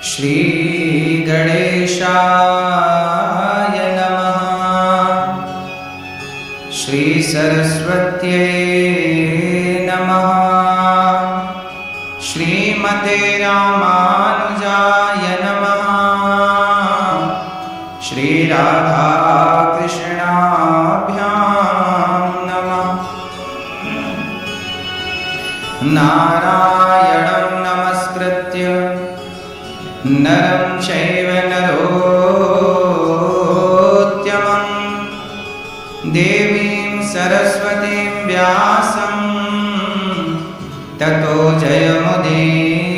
श्री गणेशाय नमः। श्री सरस्वत्यै नमः। श्रीमते रामानुजाय नमः। श्री राधा कृष्णाभ्यां नमः। नारायणं नमस्कृत्य नरं चैव नरोत्तमं देवीं सरस्वतीं व्यासं ततो जयमुदीरयेत्।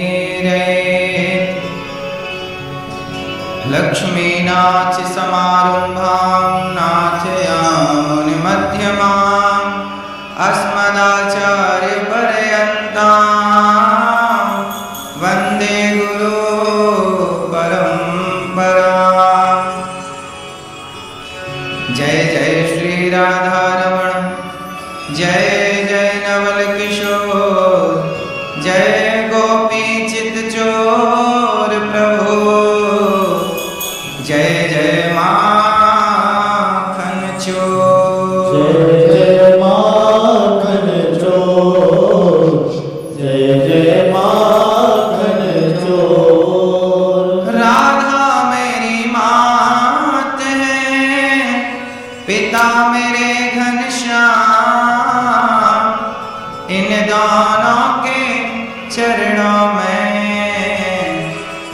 लक्ष्मीनाथसमारम्भां नाथयामुनिमध्यमाम् अस्मदाचार्यपर्यन्तां वन्दे गुरु परम्पराम्। जय जय श्री राधारमण, जय जय नवल किशोर, जय गोपी चित्तचोर प्रभु, जय जय माखन चोर, जय जय माखन चोर, जय जय माखन चोर। राधा मेरी मात है, पिता मेरे घनश्याम, इन दोनों के चरणों में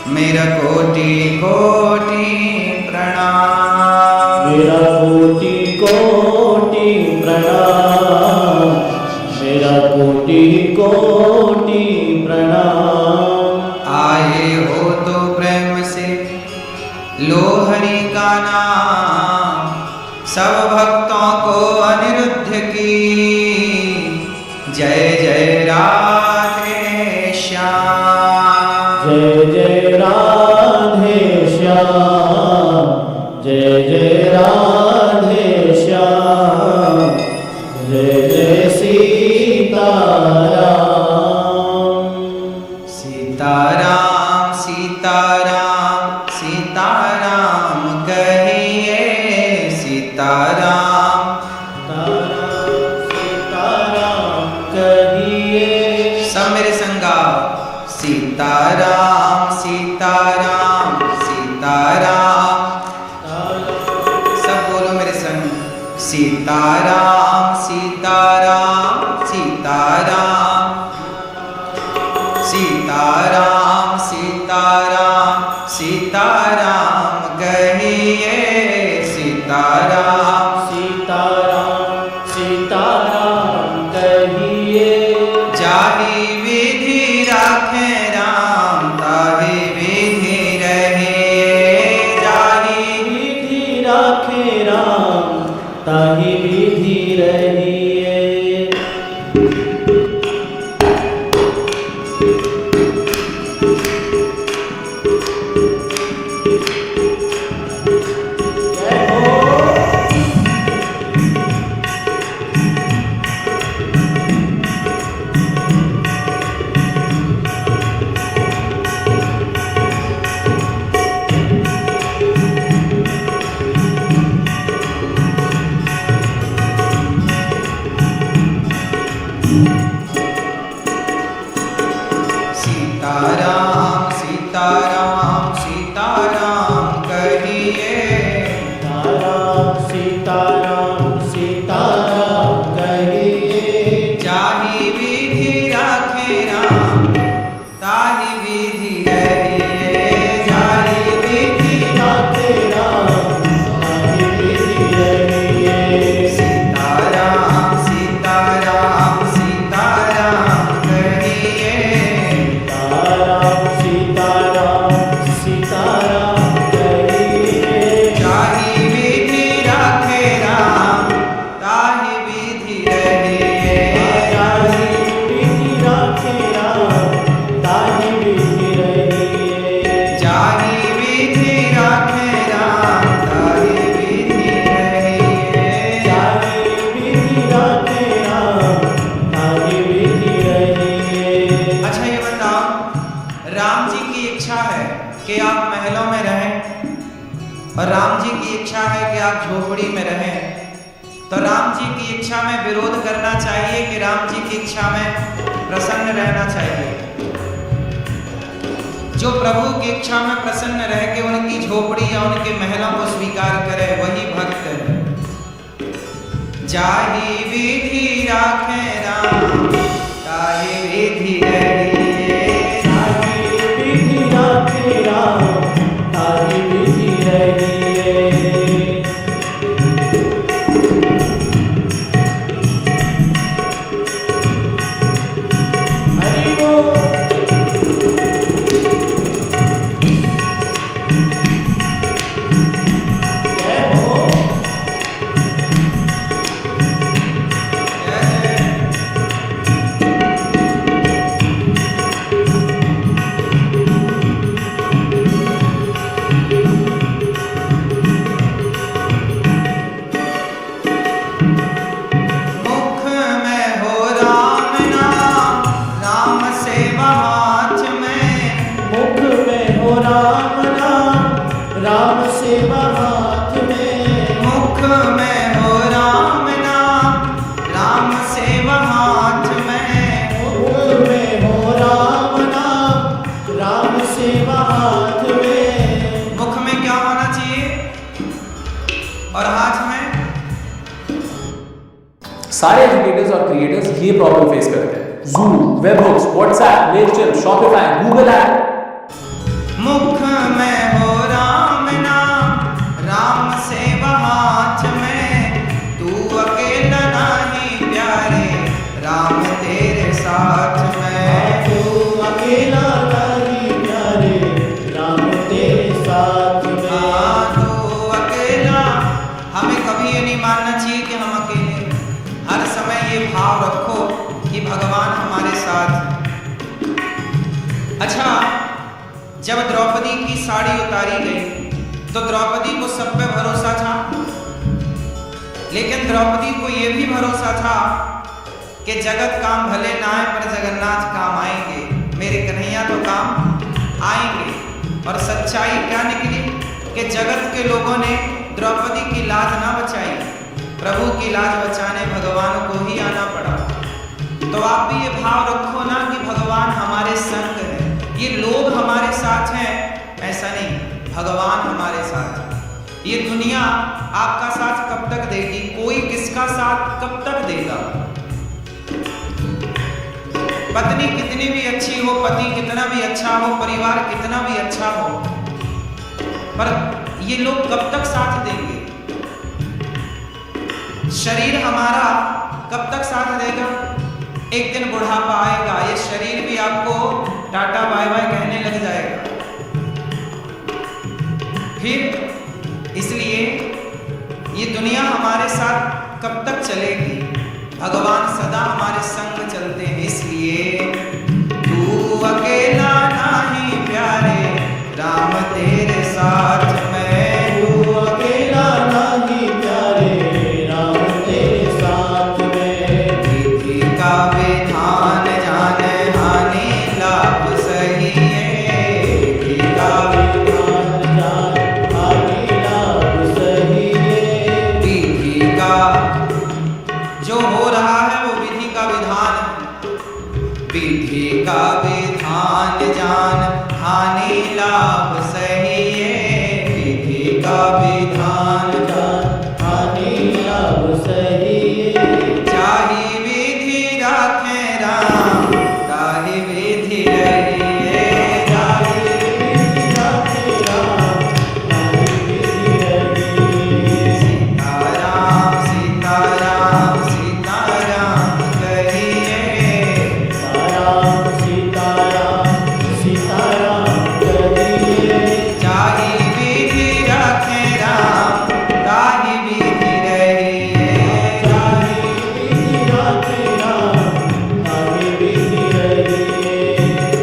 मेरा कोटि कोटि प्रणाम। मेरा कोटि कोटि प्रणाम, मेरा कोटि कोटि प्रणाम। आए हो तो प्रेम से लो हरि का नाम, सब भक्तों को अनिरुद्ध की जय जय राधे श्याम। जय जय राधे श्याम, जय जय राधे श्याम, जय जय सीताराम। सीताराम सीताराम सीताराम कहिए, सीताराम सीताराम कहिए। सब मेरे संगा। सीताराम सीताराम सीताराम, सब बोलो मेरे संग। सीताराम सीताराम सीताराम, सीताराम सीताराम सीताराम कहिए, सीताराम सीताराम सीताराम कहिए। जाहि विधि राखे राम, ताहि विधि रहिए। जाहि विधि राखे राम, ताहि विधि रहिए। सीताराम सीताराम सीताराम कहिए। सीताराम सीताराम सीताराम कहिए। जाहि विधि राखे राम, ताहि विधि रहिए। जाहि विधि राखे राम, ताहि विधि रहिए। सीताराम सीताराम सीताराम कहिए। सीताराम सीताराम सीताराम कहिए। जाहि विधि राखे राम, ताहि विधि रहिए। जाहि विधि राखे राम, ताहि विधि रहिए। जाहि विधि राखे राम, ताहि विधि रहिए। जाहि विधि राखे राम, ताहि विधि रहिए। अच्छा ये बताओ, राम जी की इच्छा है कि आप महलों में रहें और राम जी की इच्छा है कि आप झोपड़ी में रहें, तो राम जी की इच्छा में विरोध करना चाहिए कि राम जी की इच्छा में प्रसन्न रहना चाहिए। जो प्रभु की इच्छा में प्रसन्न रह के उनकी झोपड़ी या उनके महलों को स्वीकार करे वही भक्त है। जाहि विधि राखे राम ताहि विधि रहिए। जाहि विधि राखे राम ताहि विधि रहिए। हरि बोल। सारे एजुकेटर्स और क्रिएटर्स ये प्रॉब्लम फेस करते हैं। Zoom, webhooks, WhatsApp, Mailchimp, Shopify, Google app. मुख में हो राम नाम, राम सेवा हाथ में, तू अकेला नहीं प्यारे, राम तेरे साथ में। तू अकेला नहीं प्यारे, राम तेरे साथ में। तू अकेला, हमें कभी ये नहीं मानना चाहिए कि हम अकेले। हर समय ये भाव रखो कि भगवान हमारे साथ हैं। अच्छा, जब द्रौपदी की साड़ी उतारी गई तो द्रौपदी को सब पे भरोसा था, लेकिन द्रौपदी को यह भी भरोसा था कि जगत काम भले ना आए पर जगन्नाथ काम आएंगे, मेरे कन्हैया तो काम आएंगे। और सच्चाई क्या निकली कि जगत के लोगों ने द्रौपदी की लाज ना बचाई, प्रभु की लाज बचाने भगवान को ही आना पड़ा। तो आप भी ये भाव रखो ना कि भगवान हमारे संग है। ये लोग हमारे साथ हैं ऐसा नहीं, भगवान हमारे साथ है। ये दुनिया आपका साथ कब तक देगी? कोई किसका साथ कब तक देगा? पत्नी कितनी भी अच्छी हो, पति कितना भी अच्छा हो, परिवार कितना भी अच्छा हो, पर ये लोग कब तक साथ देंगे? शरीर हमारा कब तक साथ देगा? एक दिन बुढ़ापा आएगा, ये शरीर भी आपको टाटा बाय बाय कहने लग जाएगा। फिर इसलिए ये दुनिया हमारे साथ कब तक चलेगी? भगवान सदा हमारे संग चलते हैं। इसलिए तू अकेला नहीं प्यारे, राम तेरे साथ में। तू अकेला नहीं प्यारे, राम तेरे साथ में। विधि का विधान जाने हानि लाभ सही है। विधि का विधान जान हानि लाभ सही है। विधि का जो हो रहा है वो विधि का विधान है। विधि का विधान जान हानि लाभ सही है। विधि का विधान जान हानि लाभ सही है। चाहि विधि राखे राम ताहि विधि रहिए। चाहि विधि राखे राम ताहि विधि रहिए। सीताराम सीताराम सीताराम कहिए। राम सीताराम सीताराम कहिए। चाहि विधि राखे राम ताहि विधि रहिए। चाहि विधि राखे राम ताहि विधि रहिए।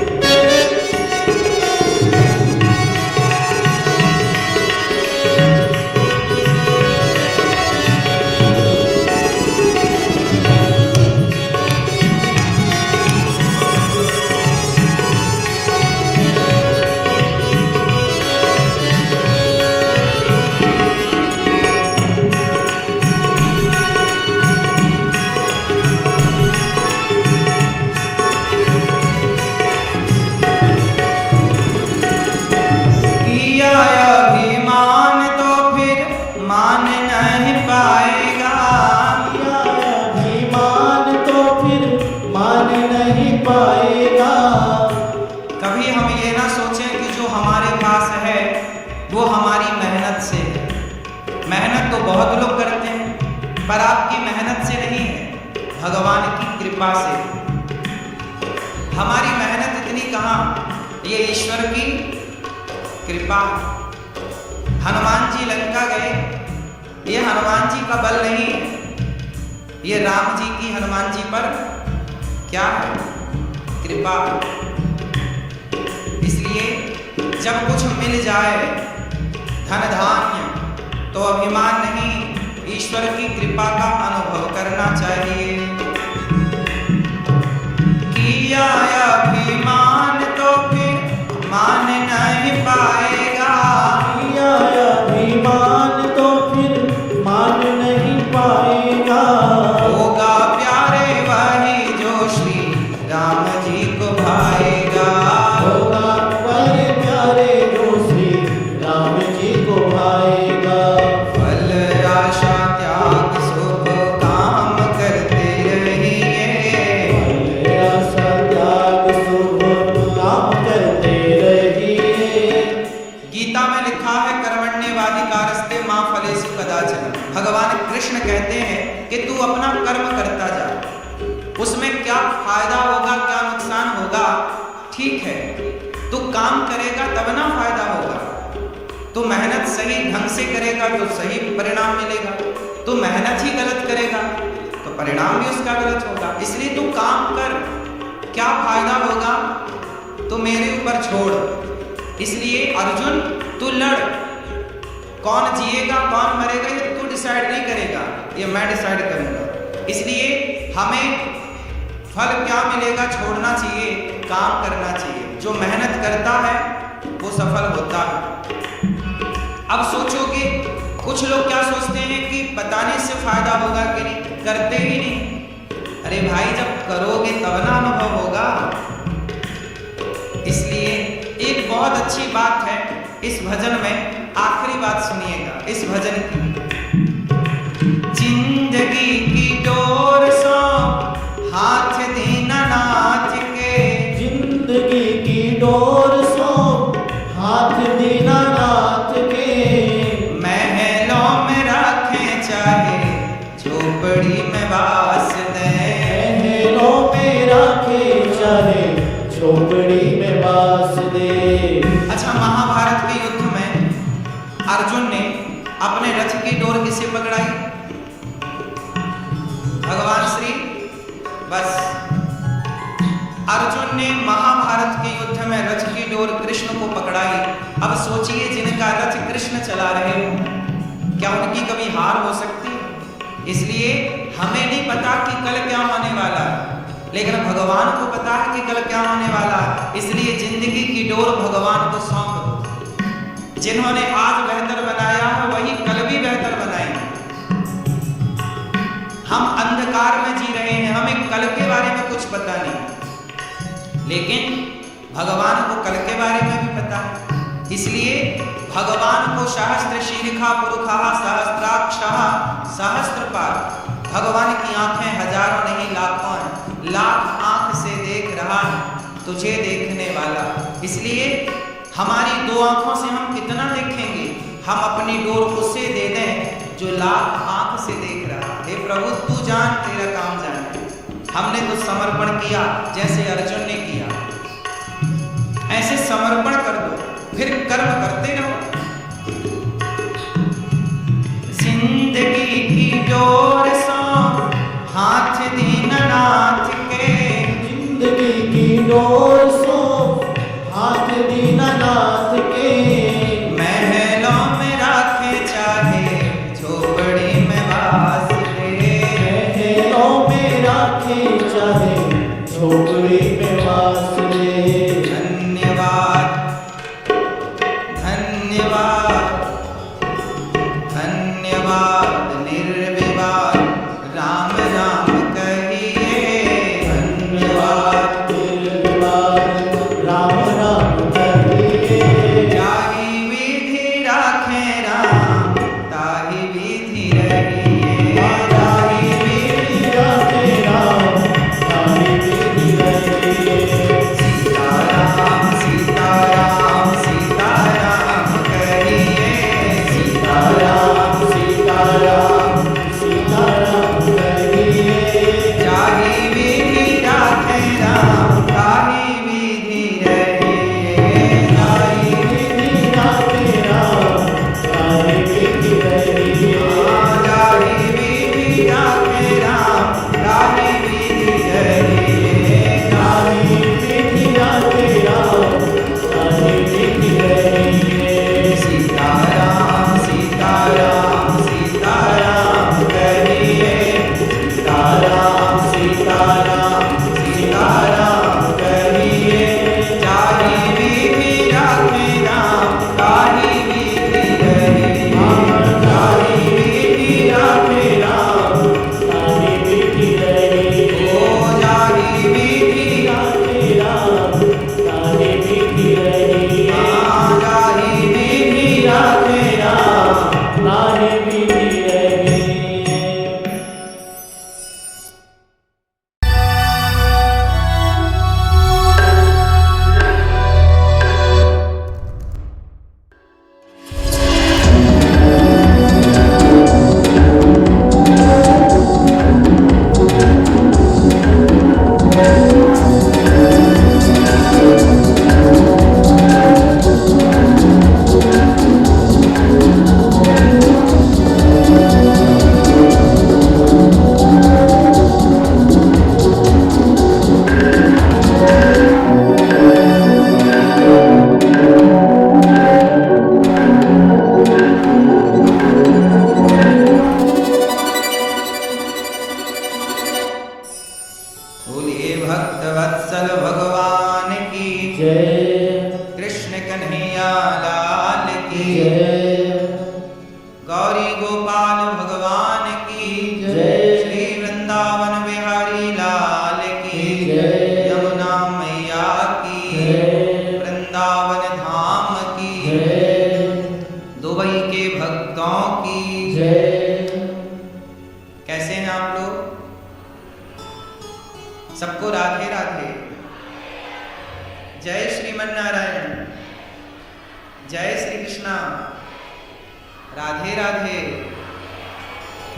बहुत लोग करते हैं, पर आपकी मेहनत से नहीं है, भगवान की कृपा से। हमारी मेहनत इतनी कहाँ, ये ईश्वर की कृपा। हनुमान जी लंका गए, ये हनुमान जी का बल नहीं है, ये राम जी की हनुमान जी पर क्या है, कृपा। इसलिए जब कुछ मिल जाए धन धान्य तो अभिमान नहीं, ईश्वर की कृपा का अनुभव करना चाहिए। किया अभिमान तो फिर मान नहीं पाएगा, किया अभिमान तो फिर मान नहीं पाएगा। होगा प्यारे वही जो श्री राम जी को भाएगा, होगा वही प्यारे जो श्री राम जी को भाएगा। फल आशा त्याग शुभ काम करते रहिए, आशा त्याग शुभ काम करते रहिए। गीता में लिखा है कर्मण्येवाधिकारस्ते मां फलेषु कदाचन। भगवान कृष्ण कहते हैं कि तू अपना कर्म करता जा, उसमें क्या फायदा होगा क्या नुकसान होगा ठीक है, तू काम करेगा तब ना फायदा होगा। तू मेहनत सही ढंग से करेगा तो सही परिणाम मिलेगा, तू मेहनत ही गलत करेगा तो परिणाम भी उसका गलत होगा। इसलिए तू काम कर, क्या फायदा होगा तो मेरे ऊपर छोड़। इसलिए अर्जुन तू लड़, कौन जिएगा कौन मरेगा ये तू डिसाइड नहीं करेगा, ये मैं डिसाइड करूंगा। इसलिए हमें फल क्या मिलेगा छोड़ना चाहिए, काम करना चाहिए। जो मेहनत करता है वो सफल होता है। अब सोचोगे, कुछ लोग क्या सोचते हैं कि बताने से फायदा होगा कि नहीं, करते ही नहीं। अरे भाई जब करोगे तब ना अनुभव होगा। इसलिए एक बहुत अच्छी बात है इस भजन में, आखिरी बात सुनिएगा इस भजन की। जिंदगी की डोर सो हाथ दीनानाथ के, जिंदगी की डोर सो हाथ दीनानाथ के। महलों में रखे चाहे झोपड़ी में वास दे, महलों में रखे चाहे झोपड़ी में वास दे। अच्छा, महाभारत के युद्ध में अर्जुन ने अपने रथ की डोर किसे पकड़ाई, भगवान श्री। बस अर्जुन ने महाभारत के युद्ध में रथ की डोर कृष्ण को पकड़ाई। अब सोचिए जिनका रथ कृष्ण चला रहे हो, क्या उनकी कभी हार हो सकती है? इसलिए हमें नहीं पता कि कल क्या होने वाला है, लेकिन भगवान को पता है कि कल क्या होने वाला है। इसलिए जिंदगी की डोर भगवान को सौंप दो। जिन्होंने आज बेहतर बनाया है वही कल भी बेहतर बनाएंगे। हम अंधकार में जी रहे हैं, हमें कल के बारे में कुछ पता नहीं, लेकिन भगवान को कल के बारे में भी पता है। इसलिए भगवान को सहस्त्र शीर्षा पुरुषा सहस्त्राक्षः सहस्त्रपाद। भगवान की आंखें हजारों नहीं लाखों हैं, लाख आंख से देख रहा है तुझे देखने वाला। इसलिए हमारी दो आंखों से हम कितना देखेंगे, हम अपनी डोर उसे दे दें जो लाख आंख से देख रहा। हे प्रभु तू जान, तेरा काम जान। हमने तो समर्पण किया जैसे अर्जुन ने किया, ऐसे समर्पण कर दो, फिर कर्म करते रहो। जिंदगी की डोर सो हाथ दीनानाथ के, जिंदगी की डोर सो हाथ दीनानाथ के। महलों में रखे चाहे झोपड़ी में वास दे, महलों में रखे चाहे झोपड़ी में वास दे। धन्यवाद जय, कृष्ण कन्हैया लाल की जय, गौरी गोपाल भगवान की जय, श्री वृंदावन बिहारी लाल की जय, यमुना मैया की जय, वृंदावन धाम की जय, दुबई के भक्तों की जय। कैसे हैं आप लोग? सबको राधे राधे। जय श्रीमन नारायण, जय श्री कृष्णा, राधे राधे,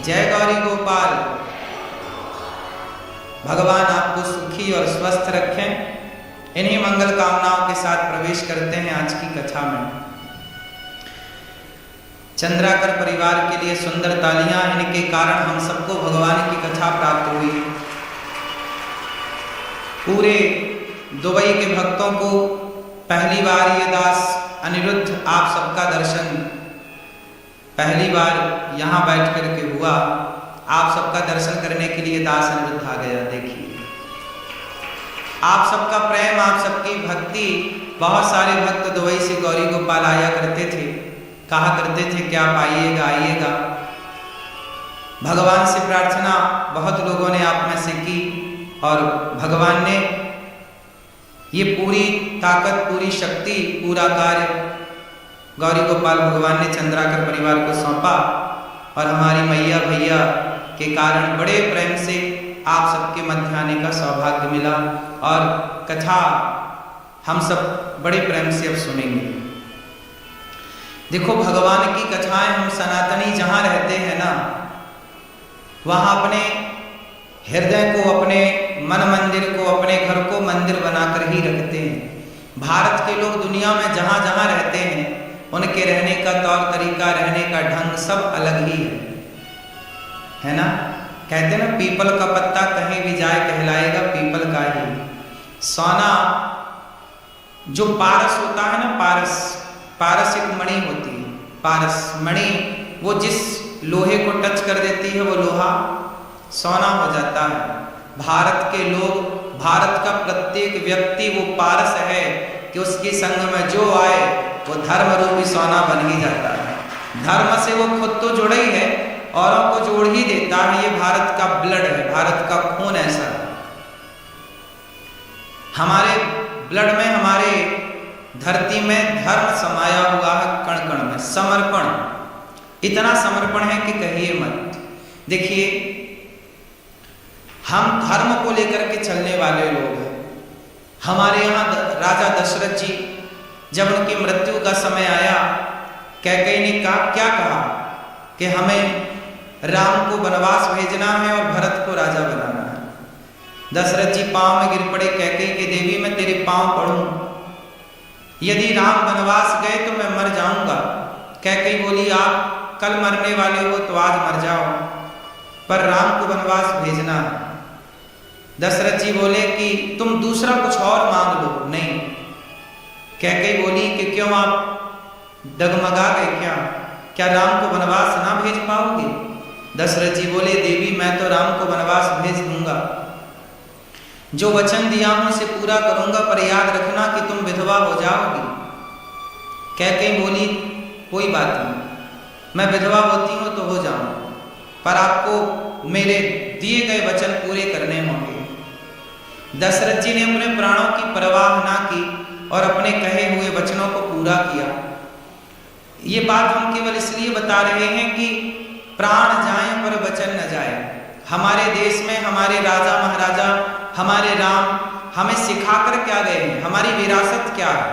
जय गौरी गोपाल। भगवान आपको सुखी और स्वस्थ रखें। इन्हीं मंगल कामनाओं के साथ प्रवेश करते हैं आज की कथा में। चंद्राकर परिवार के लिए सुंदर तालियां, इनके कारण हम सबको भगवान की कथा प्राप्त हुई। पूरे दुबई के भक्तों को पहली बार ये दास अनिरुद्ध आप सबका दर्शन पहली बार यहाँ बैठ करके हुआ। आप सबका दर्शन करने के लिए दास अनिरुद्ध आ गया। देखिए आप सबका प्रेम, आप सबकी भक्ति। बहुत सारे भक्त दुबई से गौरी गोपाल आया करते थे, कहा करते थे कि आप आइएगा आइएगा। भगवान से प्रार्थना बहुत लोगों ने आप में से की और भगवान ने ये पूरी ताकत, पूरी शक्ति, पूरा कार्य गौरी गोपाल भगवान ने चंद्राकर परिवार को सौंपा और हमारी मैया भैया के कारण बड़े प्रेम से आप सबके मध्य आने का सौभाग्य मिला और कथा हम सब बड़े प्रेम से अब सुनेंगे। देखो भगवान की कथाएं हम सनातनी जहाँ रहते हैं ना, वहाँ अपने हृदय को, अपने मन मंदिर को, अपने घर को मंदिर बनाकर ही रखते हैं। भारत के लोग दुनिया में जहाँ जहाँ रहते हैं उनके रहने का तौर तरीका, रहने का ढंग सब अलग ही है ना। कहते ना पीपल का पत्ता कहीं भी जाए कहलाएगा पीपल का ही। सोना जो पारस होता है ना, पारस एक मणि होती है। पारस मणि वो जिस लोहे को टच कर देती है वो लोहा सोना हो जाता है। भारत के लोग, भारत का प्रत्येक व्यक्ति वो पारस है कि उसके संग में जो आए वो धर्म रूपी सोना बन ही जाता है। धर्म से वो खुद तो जुड़ा ही है, औरों को जोड़ ही देता है। ये भारत का ब्लड है, भारत का खून ऐसा है। हमारे ब्लड में, हमारे धरती में धर्म समाया हुआ है कण कण में। समर्पण, इतना समर्पण है कि कहिए मत। देखिए हम धर्म को लेकर के चलने वाले लोग हैं। हमारे यहाँ राजा दशरथ जी जब उनकी मृत्यु का समय आया, कैकेयी ने क्या कहा कि हमें राम को वनवास भेजना है और भरत को राजा बनाना है। दशरथ जी पांव में गिर पड़े, कैकेयी के देवी मैं तेरे पांव पड़ूं, यदि राम वनवास गए तो मैं मर जाऊंगा। कैकेयी बोली आप कल मरने वाले हो तो आज मर जाओ, पर राम को वनवास भेजना है। दशरथ जी बोले कि तुम दूसरा कुछ और मांग लो। नहीं, कैकेयी बोली कि क्यों आप डगमगा गए, क्या राम को वनवास ना भेज पाओगे? दशरथ जी बोले देवी मैं तो राम को वनवास भेज दूंगा, जो वचन दिया हूं उसे पूरा करूंगा, पर याद रखना कि तुम विधवा हो जाओगी। कैकेयी बोली कोई बात नहीं, मैं विधवा होती हूं तो हो जाऊं, पर आपको मेरे दिए गए वचन पूरे करने होंगे। दशरथ जी ने अपने प्राणों की परवाह ना की और अपने कहे हुए वचनों को पूरा किया। ये बात हम केवल इसलिए बता रहे हैं कि प्राण जाएं पर वचन न जाए। हमारे देश में हमारे राजा महाराजा, हमारे राम हमें सिखाकर क्या गए हैं? हमारी विरासत क्या है?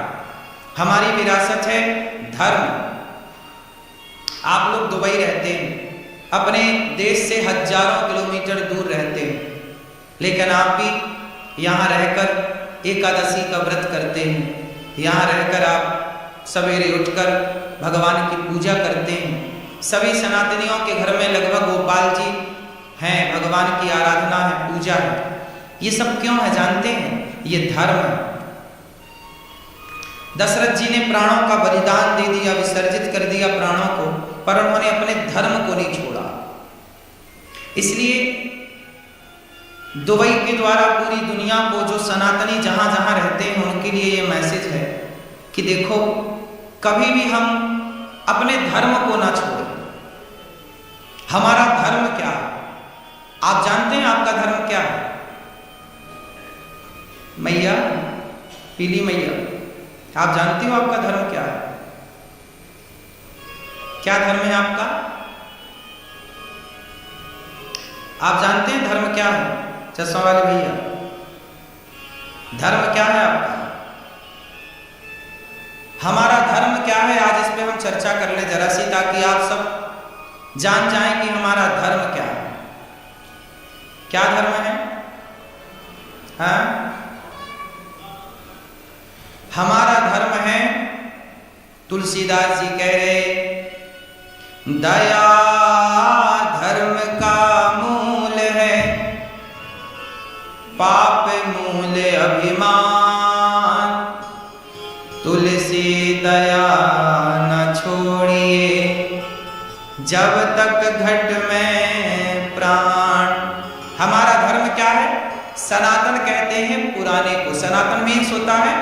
हमारी विरासत है धर्म। आप लोग दुबई रहते हैं, अपने देश से हजारों किलोमीटर दूर रहते हैं, लेकिन आप भी यहाँ रहकर एकादशी का व्रत करते हैं। यहाँ रहकर आप सवेरे उठकर भगवान की पूजा करते हैं। सभी सनातनियों के घर में लगभग गोपाल जी हैं, भगवान की आराधना है, पूजा है। ये सब क्यों है जानते हैं? ये धर्म है। दशरथ जी ने प्राणों का बलिदान दे दिया, विसर्जित कर दिया प्राणों को, पर उन्होंने अपने धर्म को नहीं छोड़ा। इसलिए दुबई के द्वारा पूरी दुनिया को, जो सनातनी जहां जहां रहते हैं उनके लिए ये मैसेज है कि देखो, कभी भी हम अपने धर्म को ना छोड़ें। हमारा धर्म क्या है? आप जानते हैं आपका धर्म क्या है? मैया, पीली मैया, आप जानते हो आपका धर्म क्या है? क्या धर्म है आपका? आप जानते हैं धर्म क्या है? चश्मा वाले भैया, धर्म क्या है आपका? हमारा धर्म क्या है? आज इस पे हम चर्चा कर लें जरा सी, ताकि आप सब जान जाएं कि हमारा धर्म क्या है। क्या धर्म है? हाँ, हमारा धर्म है, तुलसीदास जी कह रहे, दया धर्म का मूल है, पाप मूल अभिमान, तुलसी दया न छोड़िए, जब तक घट में प्राण। हमारा धर्म क्या है? सनातन कहते हैं पुराने को। सनातन मीन्स होता है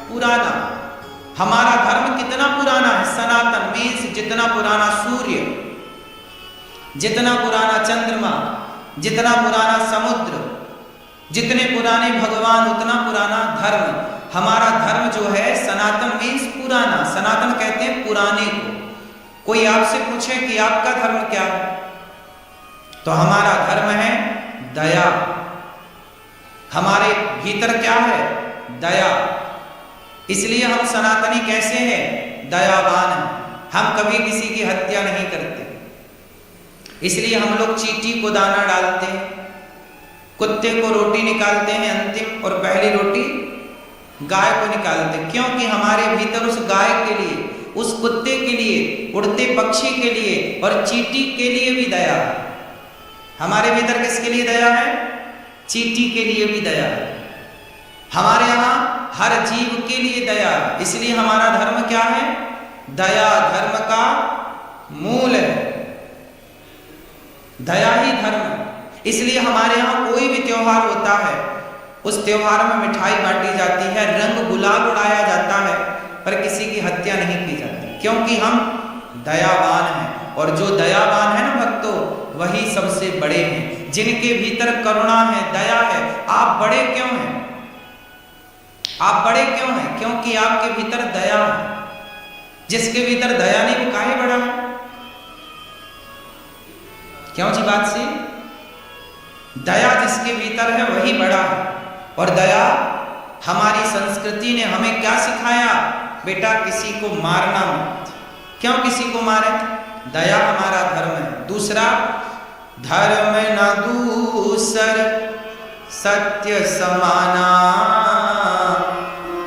पुराना। हमारा धर्म कितना पुराना है? सनातन मीन्स जितना पुराना सूर्य, जितना पुराना चंद्रमा, जितना पुराना समुद्र, जितने पुराने भगवान उतना पुराना धर्म। हमारा धर्म जो है सनातन मीन्स पुराना। सनातन कहते हैं पुराने को। कोई आपसे पूछे कि आपका धर्म क्या है, तो हमारा धर्म है दया। हमारे भीतर क्या है? दया। इसलिए हम सनातनी कैसे हैं? दयावान हैं। हम कभी किसी की हत्या नहीं करते। इसलिए हम लोग चींटी को दाना डालते हैं, कुत्ते को रोटी निकालते हैं अंतिम, और पहली रोटी गाय को निकालते हैं। क्योंकि हमारे भीतर उस गाय के लिए, उस कुत्ते के लिए, उड़ते पक्षी के लिए और चींटी के लिए भी दया है। हमारे भीतर किसके लिए दया है? चींटी के लिए भी दया है। हमारे यहाँ हर जीव के लिए दया है। इसलिए हमारा धर्म क्या है? दया धर्म का मूल है। दया ही धर्म है। इसलिए हमारे यहाँ कोई भी त्योहार होता है, उस त्योहार में मिठाई बांटी जाती है, रंग गुलाल उड़ाया जाता है, पर किसी की हत्या नहीं की जाती, क्योंकि हम दयावान हैं। और जो दयावान है ना भक्तों, वही सबसे बड़े हैं। जिनके भीतर करुणा है, दया है। आप बड़े क्यों हैं? आप बड़े क्यों हैं? क्योंकि आपके भीतर दया है। जिसके भीतर दया नहीं वो काहे बड़ा है? क्यों जी बात सी? दया जिसके भीतर है वही बड़ा है। और दया, हमारी संस्कृति ने हमें क्या सिखाया? बेटा किसी को मारना मत। क्यों किसी को मारे? दया हमारा धर्म है। दूसरा, धर्म न दूसर सत्य समाना।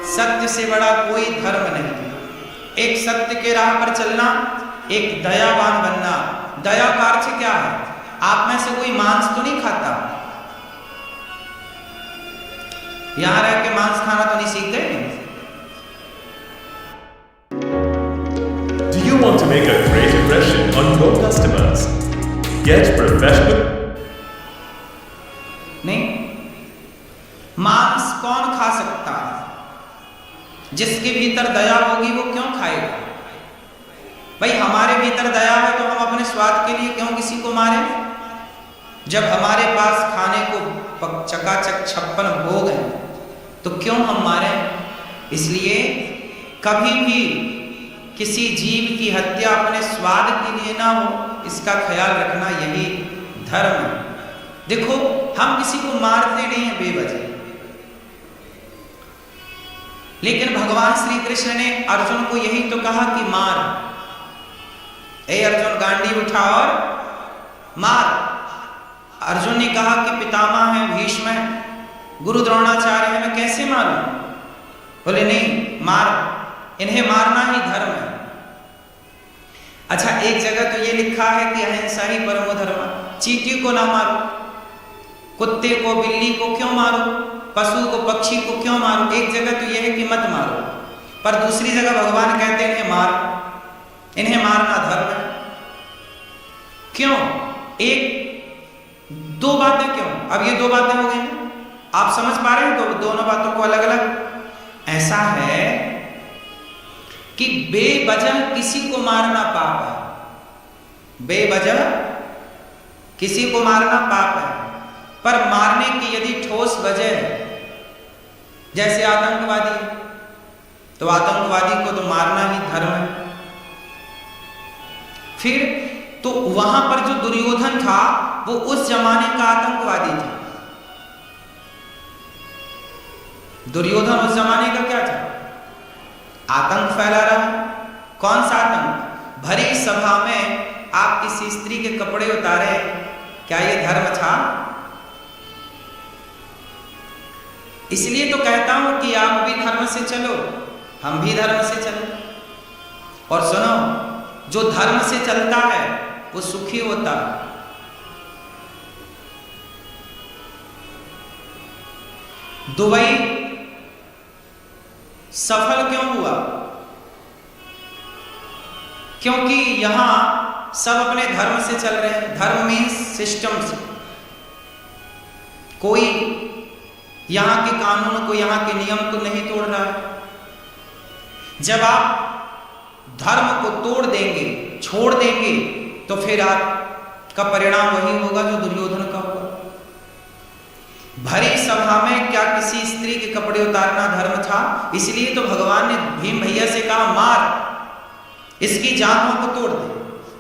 सत्य से बड़ा कोई धर्म नहीं। एक सत्य के राह पर चलना, एक दयावान बनना। दया का अर्थ क्या है? आप में से कोई मांस तो नहीं खाता? यहां रह के मांस खाना तो नहीं सीख गए? Do you want to make a great impression on your customers? Get professional. नहीं, मांस कौन खा सकता है? जिसके भीतर दया होगी वो क्यों खाएगा? भाई हमारे भीतर दया है तो हम अपने स्वाद के लिए क्यों किसी को मारें? जब हमारे पास खाने को चकाचक 56 भोग हैं तो क्यों हम मारें? इसलिए कभी भी किसी जीव की हत्या अपने स्वाद के लिए ना हो, इसका ख्याल रखना, यही धर्म है। देखो, हम किसी को मारते नहीं हैं बेवजह, लेकिन भगवान श्री कृष्ण ने अर्जुन को यही तो कहा कि मार। ए अर्जुन, गांडी उठा और मार। अर्जुन ने कहा कि पितामह है, भीष्म है, गुरु द्रोणाचार्य है, मैं कैसे मारूं? बोले नहीं, मार। इन्हें मारना ही धर्म है। अच्छा, एक जगह तो ये लिखा है कि अहिंसा ही परमो धर्म। चींटी को ना मारो, कुत्ते को, बिल्ली को क्यों मारो? पशु को, पक्षी को क्यों मारो? एक जगह तो यह है कि मत मारो, पर दूसरी जगह भगवान कहते हैं इन्हें मार। इन्हें मारना धर्म है। क्यों? एक दो बातें क्यों? अब ये दो बातें हो गई ना, आप समझ पा रहे हैं दोनों बातों को अलग अलग। ऐसा है कि बेवजह किसी को मारना पाप है, बेवजह किसी को मारना पाप है, पर मारने की यदि ठोस वजह है, जैसे आतंकवादी, तो आतंकवादी को तो मारना ही धर्म है। फिर तो वहां पर जो दुर्योधन था वो उस जमाने का आतंकवादी था। दुर्योधन उस जमाने का क्या था? आतंक फैला रहा। कौन सा आतंक? भरी सभा में आप किसी स्त्री के कपड़े उतारे, क्या ये धर्म था? इसलिए तो कहता हूं कि आप भी धर्म से चलो, हम भी धर्म से चलो। और सुनो, जो धर्म से चलता है वो सुखी होता है। दुबई सफल क्यों हुआ? क्योंकि यहां सब अपने धर्म से चल रहे हैं। धर्म मीन्स सिस्टम से। कोई यहां के कानून को, यहां के नियम को नहीं तोड़ रहा है। जब आप धर्म को तोड़ देंगे, छोड़ देंगे, तो फिर आपका परिणाम वही होगा जो दुर्योधन का होगा। भरी सभा में क्या किसी स्त्री के कपड़े उतारना धर्म था? इसलिए तो भगवान ने भीम भैया से कहा, मार, इसकी जांघों को तोड़ दे।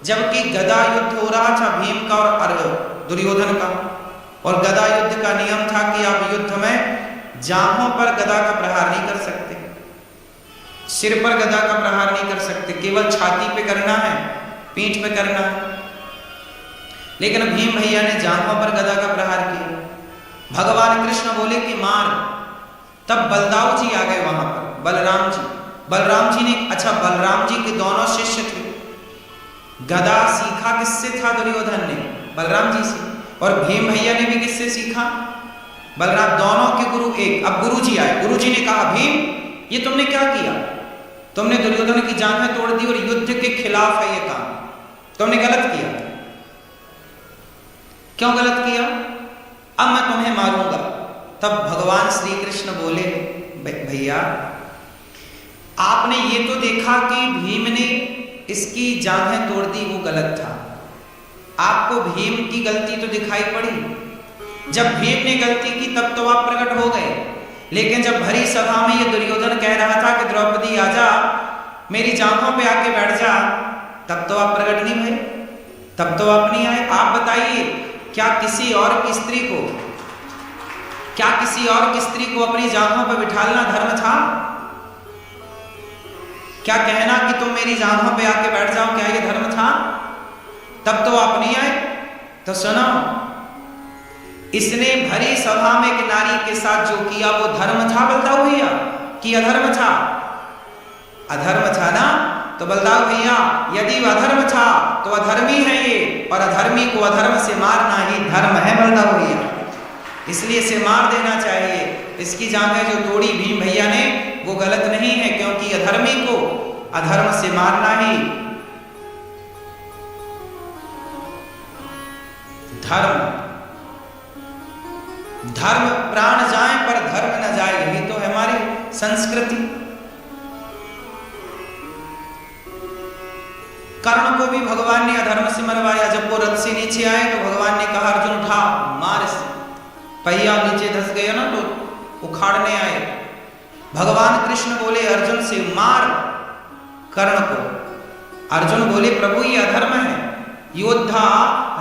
जबकि गदा युद्ध हो रहा था भीम का और दुर्योधन का, और गदा युद्ध का नियम था कि आप युद्ध में जांघों पर गदा का प्रहार नहीं कर सकते, सिर पर गदा का प्रहार नहीं कर सकते, केवल छाती पे करना है, पीठ पे करना है। लेकिन भीम भैया ने जांघों पर गदा का प्रहार किया। भगवान कृष्ण बोले कि मार। तब बलदाऊ जी आ गए वहां पर, बलराम जी। बलराम जी ने, अच्छा बलराम जी के दोनों शिष्य थे। गदा सीखा किससे था दुर्योधन ने? बलराम जी से। और भीम भैया ने भी किससे सीखा? बलराम। दोनों के गुरु एक। अब गुरु जी आए, गुरु जी ने कहा, भीम ये तुमने क्या किया? तुमने दुर्योधन की जांघें तोड़ दी और युद्ध के खिलाफ है ये काम, तुमने गलत किया। क्यों गलत किया? अब मैं तुम्हें मारूंगा। तब भगवान श्री कृष्ण बोले, भैया आपने ये तो देखा कि भीम ने इसकी जांघें तोड़ दी, वो गलत था। आपको भीम की गलती तो दिखाई पड़ी। जब भीम ने गलती की तब तो आप प्रकट हो गए, लेकिन जब भरी सभा में ये दुर्योधन कह रहा था कि द्रौपदी आजा, मेरी जांघों पे आके बैठ जा, तब तो आप प्रकट नहीं भरे, तब तो आप नहीं आए। आप बताइए, क्या किसी और की स्त्री को, क्या किसी और की स्त्री को अपनी जांघों पर बिठालना धर्म था? क्या कहना कि तुम मेरी जांघों पे आके बैठ जाओ, क्या ये धर्म था? तब तो आप नहीं आए। तो सुनो, इसने भरी सभा में एक नारी के साथ जो किया वो धर्म था बलदाऊ भैया कि अधर्म था? अधर्म था ना। तो बलदाऊ भैया यदि वह अधर्म था तो अधर्मी है ये, और अधर्मी को अधर्म से मारना ही धर्म है बलदाऊ भैया, इसलिए इसे मार देना चाहिए। इसकी जांघें जो तोड़ी भीम भैया ने वो गलत नहीं है, क्योंकि अधर्मी को अधर्म से मारना ही धर्म। धर्म प्राण जाए पर धर्म न जाए, यही तो है हमारी संस्कृति। कर्ण को भी भगवान ने अधर्म से मरवाया। जब वो रथ से नीचे आए तो भगवान ने कहा, अर्जुन उठा, मार इसे। पहिया नीचे धस गया ना तो उखाड़ने आए। भगवान कृष्ण बोले अर्जुन से, मार कर्ण को। अर्जुन बोले, प्रभु ये अधर्म है, योद्धा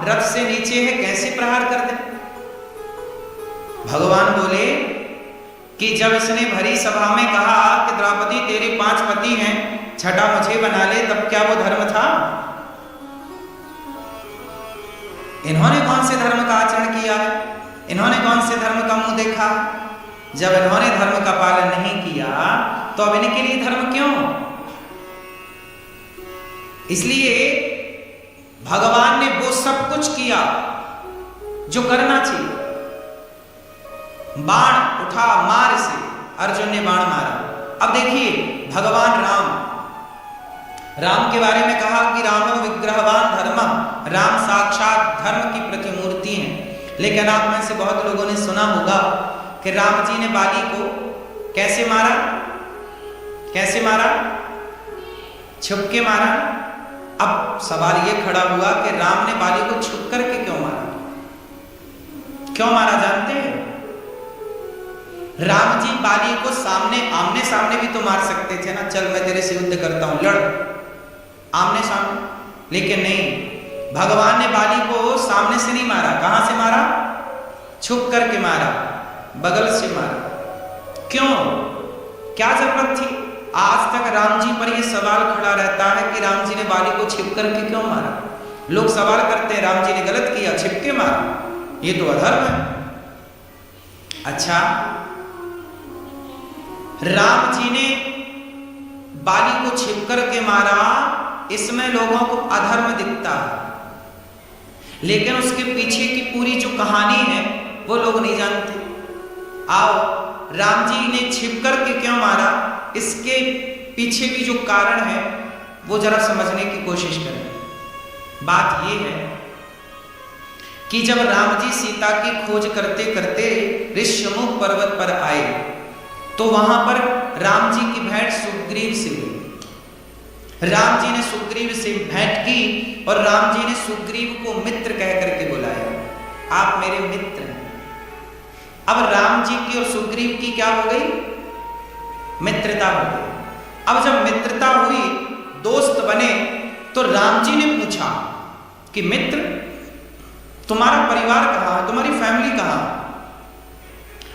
रथ से नीचे है, कैसे प्रहार कर दे? भगवान बोले कि जब इसने भरी सभा में कहा कि द्रौपदी तेरे 5 पति हैं, छठा मुझे बना ले, तब क्या वो धर्म था? इन्होंने कौन से धर्म का आचरण किया है? इन्होंने कौन से धर्म का मुंह देखा? जब इन्होंने धर्म का पालन नहीं किया तो अब इनके लिए धर्म क्यों? इसलिए भगवान ने वो सब कुछ किया जो करना चाहिए। बाण उठा, मार इसे। अर्जुन ने बाण मारा। अब देखिए भगवान राम के बारे में कहा कि रामो विग्रहवान धर्म, राम साक्षात धर्म की प्रतिमूर्ति हैं। लेकिन आप में से बहुत लोगों ने सुना होगा कि राम जी ने बाली को कैसे मारा? कैसे मारा? छुप के मारा। अब सवाल ये खड़ा हुआ कि राम ने बाली को छुप करके क्यों मारा? क्यों मारा जानते हैं? राम जी बाली को सामने आमने सामने भी तो मार सकते थे ना, चल मैं तेरे से युद्ध करता हूं, लड़ आमने सामने, लेकिन नहीं, भगवान ने बाली को सामने से नहीं मारा। कहां से मारा? छुप करके मारा, बगल से मारा। क्यों? क्या जरूरत थी? आज तक राम जी पर यह सवाल खड़ा रहता है कि राम जी ने बाली को छिप करके क्यों मारा। लोग सवाल करते हैं राम जी ने गलत किया, छिप के मारा, ये तो अधर्म है। अच्छा, राम जी ने बाली को छिप करके मारा, इसमें लोगों को अधर्म दिखता है, लेकिन उसके पीछे की पूरी जो कहानी है वो लोग नहीं जानते। आओ, राम जी ने छिप करके क्यों मारा, इसके पीछे भी जो कारण है वो जरा समझने की कोशिश करें। बात ये है कि जब राम जी सीता की खोज करते करते ऋष्यमुख पर्वत पर आए तो वहां पर राम जी की भेंट सुग्रीव से हुई। राम जी ने सुग्रीव से भेंट की और राम जी ने सुग्रीव को मित्र कह करके बुलाया, आप मेरे मित्र हैं। अब राम जी की और सुग्रीव की क्या हो गई? मित्रता हो गई। अब जब मित्रता हुई, दोस्त बने, तो राम जी ने पूछा कि मित्र, तुम्हारा परिवार कहां है? तुम्हारी फैमिली कहां है?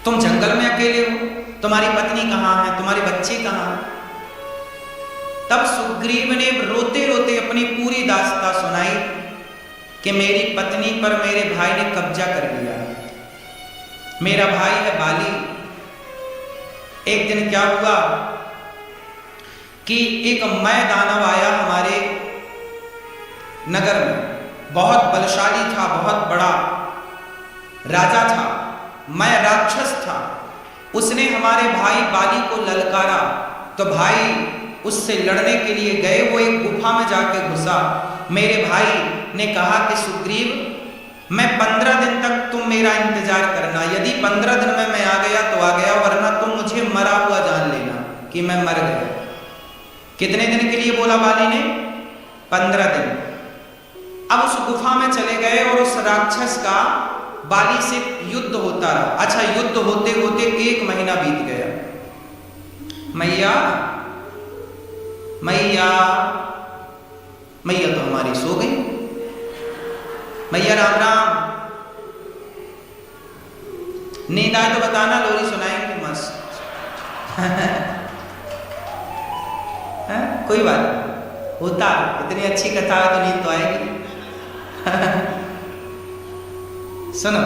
तुम जंगल में अकेले हो, तुम्हारी पत्नी कहां है? तुम्हारे बच्चे कहां हैं? तब सुग्रीव ने रोते रोते अपनी पूरी दास्तां सुनाई कि मेरी पत्नी पर मेरे भाई ने कब्जा कर लिया। मेरा भाई है बाली। एक दिन क्या हुआ कि एक मय दानव आया हमारे नगर में, बहुत बलशाली था, बहुत बड़ा राजा था, मय राक्षस था। उसने हमारे भाई बाली को ललकारा तो भाई उससे लड़ने के लिए गए, वो एक गुफा में जाके घुसा। मेरे भाई ने कहा कि सुग्रीव, मैं 15 दिन तक तुम मेरा इंतजार करना, यदि 15 दिन में मैं आ गया तो आ गया, वरना तुम मुझे मरा हुआ जान लेना कि मैं मर गया। कितने दिन के लिए बोला बाली ने? 15 दिन। अब उस गुफा में चले गए और उस राक्षस का बाली से युद्ध होता रहा। अच्छा, युद्ध होते होते 1 महीना बीत गया। मैया मैया मैया तो हमारी सो गई। मैया राम राम, नींद आए तो बताना, लोरी सुनाएंगे मस्त। कोई बात नहीं, होता, इतनी अच्छी कथा है तो नींद तो आएगी। सुनो,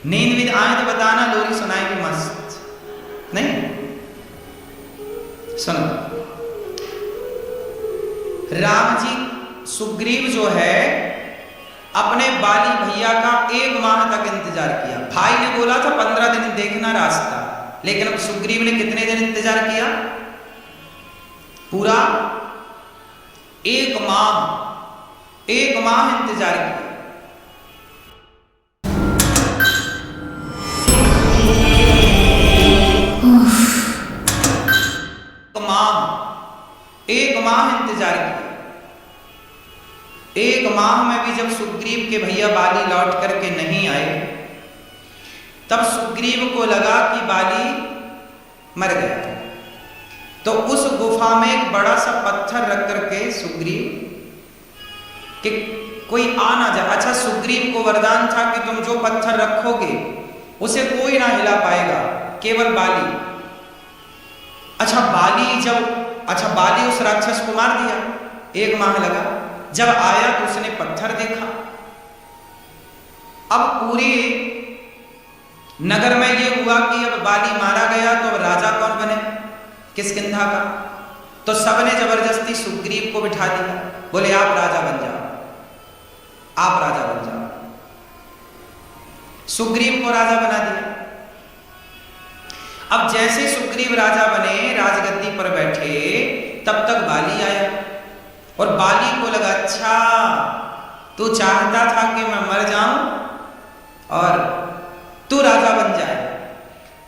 नींद विद आए तो बताना, लोरी सुनाएंगे मस्त। नहीं सुनो, राम जी, सुग्रीव जो है अपने बाली भैया का 1 माह तक इंतजार किया। भाई ने बोला था 15 दिन देखना रास्ता, लेकिन अब सुग्रीव ने कितने दिन इंतजार किया? पूरा 1 माह, 1 माह इंतजार किया। एक माह इंतजार किया। 1 माह में भी जब सुग्रीव के भैया बाली लौट करके नहीं आए, तब सुग्रीव को लगा कि बाली मर गया। तो उस गुफा में एक बड़ा सा पत्थर रख करके सुग्रीव कि कोई आ ना जाए। अच्छा, सुग्रीव को वरदान था कि तुम जो पत्थर रखोगे उसे कोई ना हिला पाएगा, केवल बाली। अच्छा, बाली उस राक्षस को मार दिया। 1 माह लगा। जब आया तो उसने पत्थर देखा। अब पूरे नगर में यह हुआ कि अब बाली मारा गया तो अब राजा कौन बने, किष्किंधा का। तो सबने जबरदस्ती सुग्रीव को बिठा दिया, बोले आप राजा बन जाओ, आप राजा बन जाओ। सुग्रीव को राजा बना दिया। अब जैसे सुग्रीव राजा बने, राजगद्दी पर बैठे, तब तक बाली आया और बाली को लगा, अच्छा तू चाहता था कि मैं मर जाऊं और तू राजा बन जाए।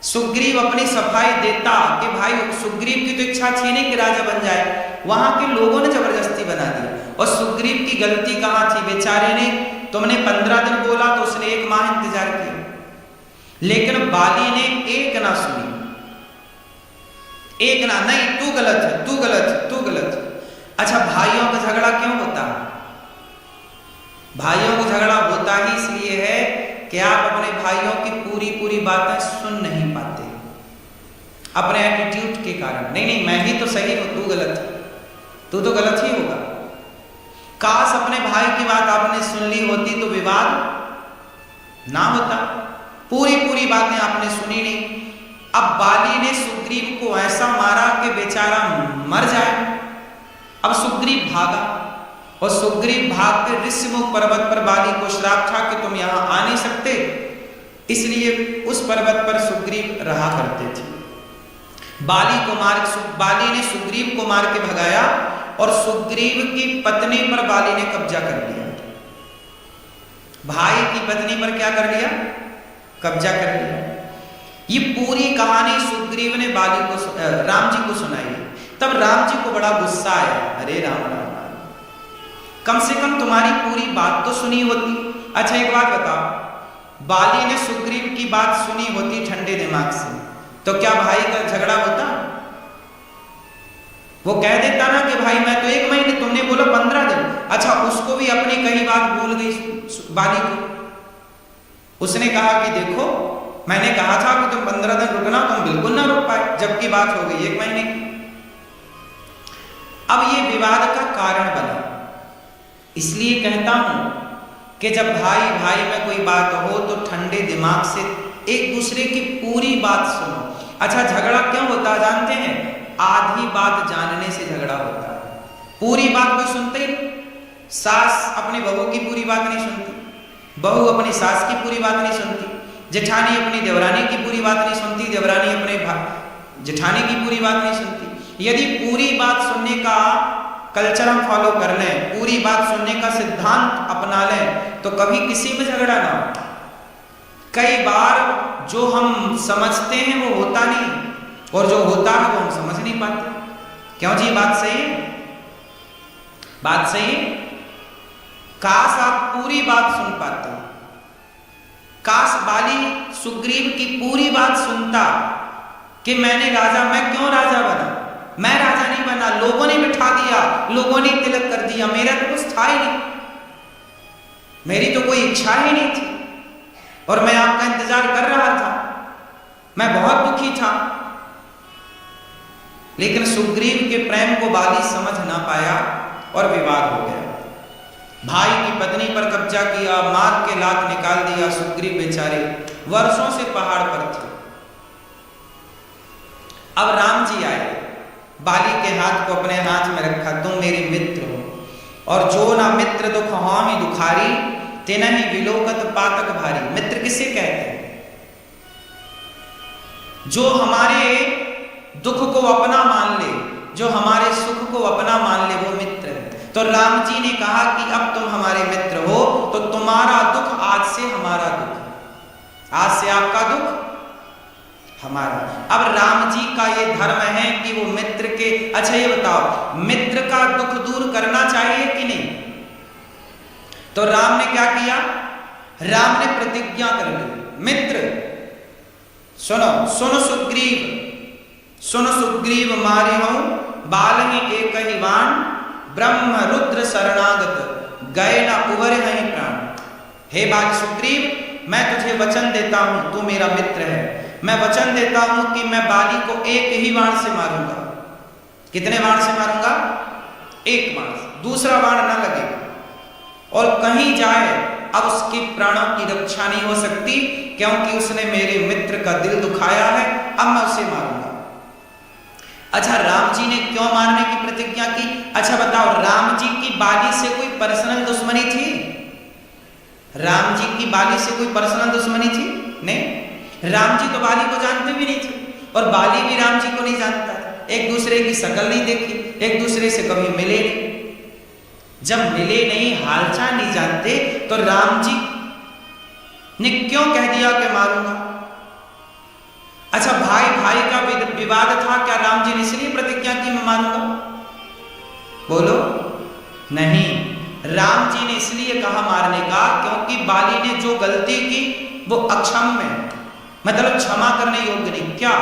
सुग्रीव अपनी सफाई देता कि भाई सुग्रीव की तो इच्छा थी नहीं कि राजा बन जाए, वहां के लोगों ने जबरदस्ती बना दी। और सुग्रीव की गलती कहां थी? बेचारे ने, तुमने 15 दिन बोला तो उसने 1 माह इंतजार किया, लेकिन बाली ने एक ना सुनी, एक ना, नहीं तू गलत है, तू गलत है, तू गलत है। अच्छा, भाइयों का झगड़ा क्यों होता है? भाइयों का झगड़ा होता ही इसलिए है कि आप अपने भाइयों की पूरी बातें सुन नहीं पाते अपने एटीट्यूड के कारण। नहीं मैं ही तो सही हूं, तू गलत है, तू तो गलत ही होगा। काश अपने भाई की बात आपने सुन ली होती तो विवाद ना होता। पूरी बातें आपने सुनी नहीं। अब बाली ने सुग्रीव को ऐसा मारा कि बेचारा मर जाए। अब सुग्रीव भागा और सुग्रीव भाग के ऋषिमुख पर्वत पर बाली को श्राप था कि तुम यहां आ नहीं सकते, इसलिए उस पर्वत पर सुग्रीव रहा करते थे। बाली ने सुग्रीव को मार के भगाया और सुग्रीव की पत्नी पर बाली ने कब्जा कर लिया। भाई की पत्नी पर क्या कर लिया? कब्जा कर लिया। ये पूरी कहानी सुग्रीव ने राम जी को सुनाई। तब राम जी को बड़ा गुस्सा आया। अरे राम, कम से कम तुम्हारी पूरी बात तो सुनी होती। अच्छा एक बात बताओ, बाली ने सुग्रीव की बात सुनी होती ठंडे दिमाग से तो क्या भाई का झगड़ा होता? वो कह देता ना कि भाई मैं तो 1 महीने, तुमने बोला 15 दिन। अच्छा, उसको भी अपनी कही बात भूल गई बाली को। उसने कहा कि देखो, मैंने कहा था कि तुम 15 दिन रुकना, तुम बिल्कुल ना रुक पाए, जबकि बात हो गई 1 महीने की। अब ये विवाद का कारण बना। इसलिए कहता हूं कि जब भाई में कोई बात हो तो ठंडे दिमाग से एक दूसरे की पूरी बात सुनो। अच्छा, झगड़ा क्यों होता है जानते हैं? आधी बात जानने से झगड़ा होता है। पूरी बात कोई सुनते ही नहीं। सास अपनी बहू की पूरी बात नहीं सुनती, बहू अपनी सास की पूरी बात नहीं सुनती, जेठानी अपनी देवरानी की पूरी बात नहीं सुनती, देवरानी अपने जेठानी की पूरी बात नहीं सुनती। यदि पूरी बात सुनने का कल्चर हम फॉलो कर लें, पूरी बात सुनने का सिद्धांत अपना लें, तो कभी किसी में झगड़ा ना हो। कई बार जो हम समझते हैं वो होता नहीं, और जो होता है वो हम समझ नहीं पाते। क्यों जी? बात सही है, बात सही है। काश आप पूरी बात सुन पाते। काश बाली सुग्रीव की पूरी बात सुनता कि मैं क्यों राजा बना? मैं राजा नहीं बना, लोगों ने बिठा दिया, लोगों ने तिलक कर दिया, मेरा तो कुछ था ही नहीं, मेरी तो कोई इच्छा ही नहीं थी, और मैं आपका इंतजार कर रहा था, मैं बहुत दुखी था। लेकिन सुग्रीव के प्रेम को बाली समझ ना पाया और विवाद हो गया। भाई की पत्नी पर कब्जा किया, मार के लात निकाल दिया। सुग्रीव बेचारे वर्षों से पहाड़ पर थे। अब राम जी आए, बाली के हाथ को अपने हाथ में रखा, तुम मेरे मित्र हो, और जो ना मित्र दुख हामी दुखारी, तेना ही विलोकत पातक भारी। मित्र किसे कहते हैं? जो हमारे दुख को अपना मान ले, जो हमारे सुख को अपना मान ले, वो मित्र है। तो राम जी ने कहा कि अब तुम हमारे मित्र हो, तो तुम्हारा दुख आज से हमारा दुख, आज से आपका दुख हमारा। अब राम जी का ये धर्म है कि वो मित्र के, अच्छा ये बताओ, मित्र का दुख दूर करना चाहिए कि नहीं? तो राम ने क्या किया? राम ने प्रतिज्ञा कर ली। मित्र सुनो सुग्रीव मारे हूं बाल ही एक ही वाण, ब्रह्म रुद्र शरणागत गए ना उबर है प्राण। हे बाल सुग्रीव, मैं तुझे वचन देता हूं, तू मेरा मित्र है, मैं वचन देता हूं कि मैं बाली को एक ही बाण से मारूंगा। कितने बाण से मारूंगा? 1 बाण, दूसरा बाण ना लगेगा, और कहीं जाए अब उसके प्राणों की रक्षा नहीं हो सकती, क्योंकि उसने मेरे मित्र का दिल दुखाया है, अब मैं उसे मारूंगा। अच्छा, राम जी ने क्यों मारने की प्रतिज्ञा की? अच्छा बताओ, राम जी की बाली से कोई पर्सनल दुश्मनी थी? राम जी की बाली से कोई पर्सनल दुश्मनी थी? नहीं। राम जी तो बाली को जानते भी नहीं थे, और बाली भी राम जी को नहीं जानता था। एक दूसरे की शक्ल नहीं देखी, एक दूसरे से कभी मिले नहीं। जब मिले नहीं, हालचाल नहीं जानते, तो राम जी ने क्यों कह दिया कि मारूंगा? अच्छा, भाई भाई का विवाद था, क्या राम जी ने इसलिए प्रतिज्ञा की मैं मारूंगा? बोलो नहीं, राम जी ने इसलिए कहा मारने का क्योंकि बाली ने जो गलती की वो अक्षम्य है, मतलब क्षमा करने योग्य नहीं। क्या